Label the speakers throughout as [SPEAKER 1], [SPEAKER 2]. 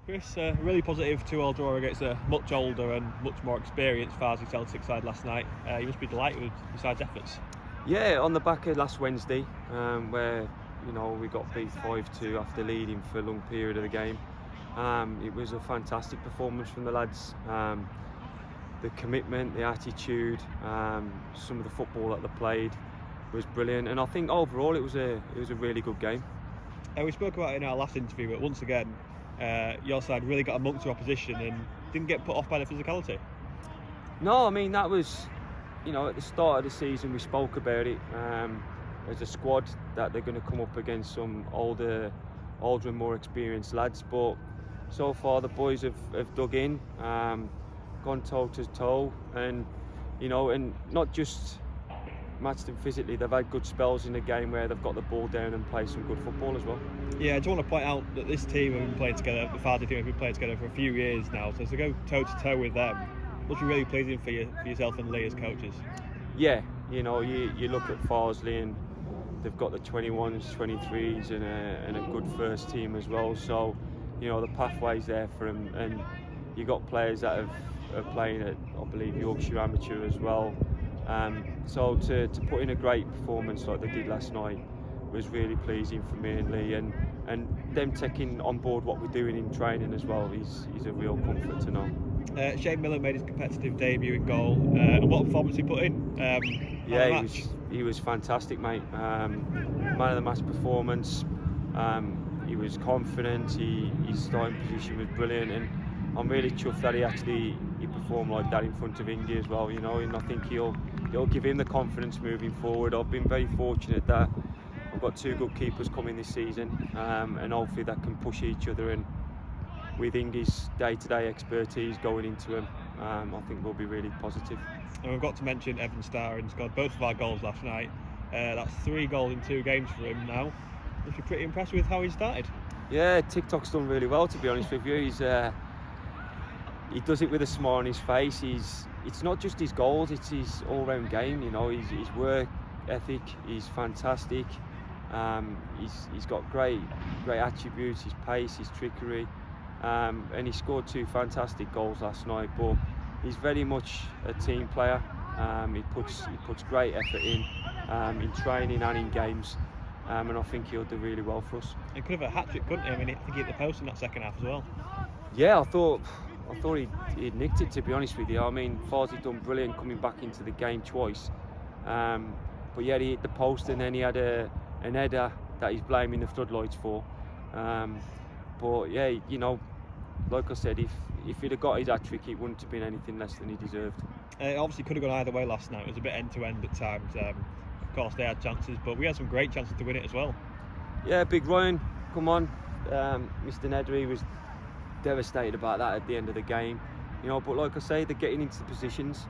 [SPEAKER 1] Chris, really positive 2-2 draw against a much older and much more experienced Farsley Celtic side last night. You must be delighted with your side's efforts.
[SPEAKER 2] Yeah, on the back of last Wednesday, where we got beat 5-2 after leading for a long period of the game. It was a fantastic performance from the lads. The commitment, the attitude, some of the football that they played was brilliant, and I think overall it was a really good game.
[SPEAKER 1] We spoke about it in our last interview, but once again, your side really got amongst your opposition and didn't get put off by the physicality.
[SPEAKER 2] No, I mean that was, at the start of the season we spoke about it as a squad that they're going to come up against some older and more experienced lads. But so far the boys have dug in, gone toe to toe, and and not just matched them physically. They've had good spells in the game where they've got the ball down and played some good football as well.
[SPEAKER 1] Yeah, I just want to point out that this team have been playing together, the Farsley team have been playing together for a few years now, so to go toe to toe with them must be really pleasing for yourself and Lee as coaches.
[SPEAKER 2] Yeah, you look at Farsley and they've got the 21s, 23s and a good first team as well, so the pathway's there for them, and you got players that are playing at, I believe, Yorkshire Amateur as well. So to put in a great performance like they did last night was really pleasing for me and Lee, and them taking on board what we're doing in training as well is a real comfort to know.
[SPEAKER 1] Shane Miller made his competitive debut in goal, and what performance he put in.
[SPEAKER 2] Yeah, he was fantastic, mate. Man of the match performance. He was confident. His starting position was brilliant, and I'm really chuffed that he performed like that in front of Indy as well. And I think he'll give him the confidence moving forward. I've been very fortunate that I've got two good keepers coming this season, and hopefully that can push each other. And with Indy's day-to-day expertise going into him, I think we'll be really positive.
[SPEAKER 1] And we've got to mention Evan Starr, and scored both of our goals last night. That's 3 goals in 2 games for him now. Must be pretty impressed with how he started.
[SPEAKER 2] Yeah, TikTok's done really well, to be honest with you. He does it with a smile on his face. It's not just his goals, it's his all-round game. His work ethic is fantastic. He's got great attributes, his pace, his trickery, and he scored 2 fantastic goals last night. But he's very much a team player. He puts great effort in training and in games, and I think he'll do really well for us.
[SPEAKER 1] He could have a hat-trick, couldn't he? I mean, I think he hit the post in that second half as well.
[SPEAKER 2] Yeah, I thought he'd nicked it, to be honest with you. I mean, Farsley done brilliant coming back into the game twice. But yeah, he hit the post, and then he had an header that he's blaming the floodlights for. But yeah, like I said, if he'd have got his hat-trick, it wouldn't have been anything less than he deserved.
[SPEAKER 1] It obviously could have gone either way last night. It was a bit end-to-end at times. Of course, they had chances, but we had some great chances to win it as well.
[SPEAKER 2] Yeah, Big Ryan, come on. Mr. Nedry was devastated about that at the end of the game, but like I say, they're getting into the positions,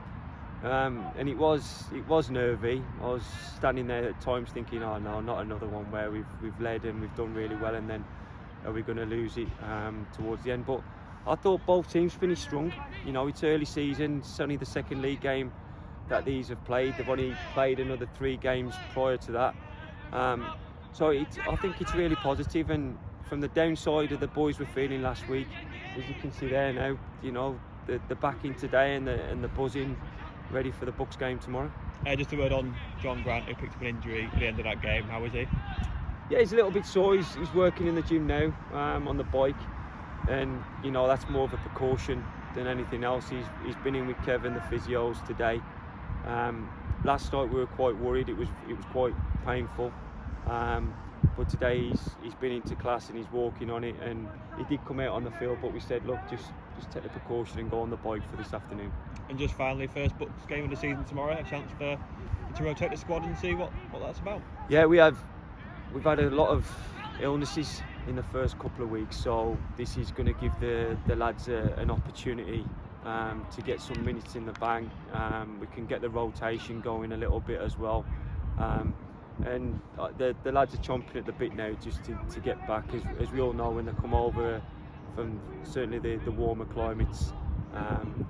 [SPEAKER 2] and it was nervy. I was standing there at times thinking, oh no, not another one where we've led and we've done really well, and then are we going to lose it towards the end? But I thought both teams finished strong. It's early season, it's only the second league game that these have played. They've only played another 3 games prior to that, so I think it's really positive. And from the downside of the boys were feeling last week, as you can see there now, the backing today and the buzzing, ready for the Bucks game tomorrow.
[SPEAKER 1] Just a word on John Grant, who picked up an injury at the end of that game. How is he?
[SPEAKER 2] Yeah, he's a little bit sore. He's working in the gym now on the bike, and that's more of a precaution than anything else. He's been in with Kevin, the physios, today. Last night we were quite worried. It was quite painful. But today he's been into class and he's walking on it, and he did come out on the field, but we said, look, just take the precaution and go on the bike for this afternoon.
[SPEAKER 1] And just finally, first Bucks game of the season tomorrow, a chance for you to rotate the squad and see what that's about.
[SPEAKER 2] Yeah, we've had a lot of illnesses in the first couple of weeks, so this is going to give the lads an opportunity to get some minutes in the bank. We can get the rotation going a little bit as well. And the lads are chomping at the bit now just to get back. As we all know, when they come over from certainly the warmer climates,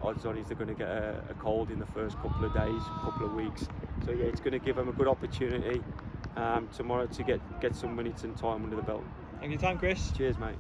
[SPEAKER 2] odds on is they're going to get a cold in the first couple of days, couple of weeks. So yeah, it's going to give them a good opportunity tomorrow to get some minutes and time under the belt.
[SPEAKER 1] Thank you for your time, Chris.
[SPEAKER 2] Cheers, mate.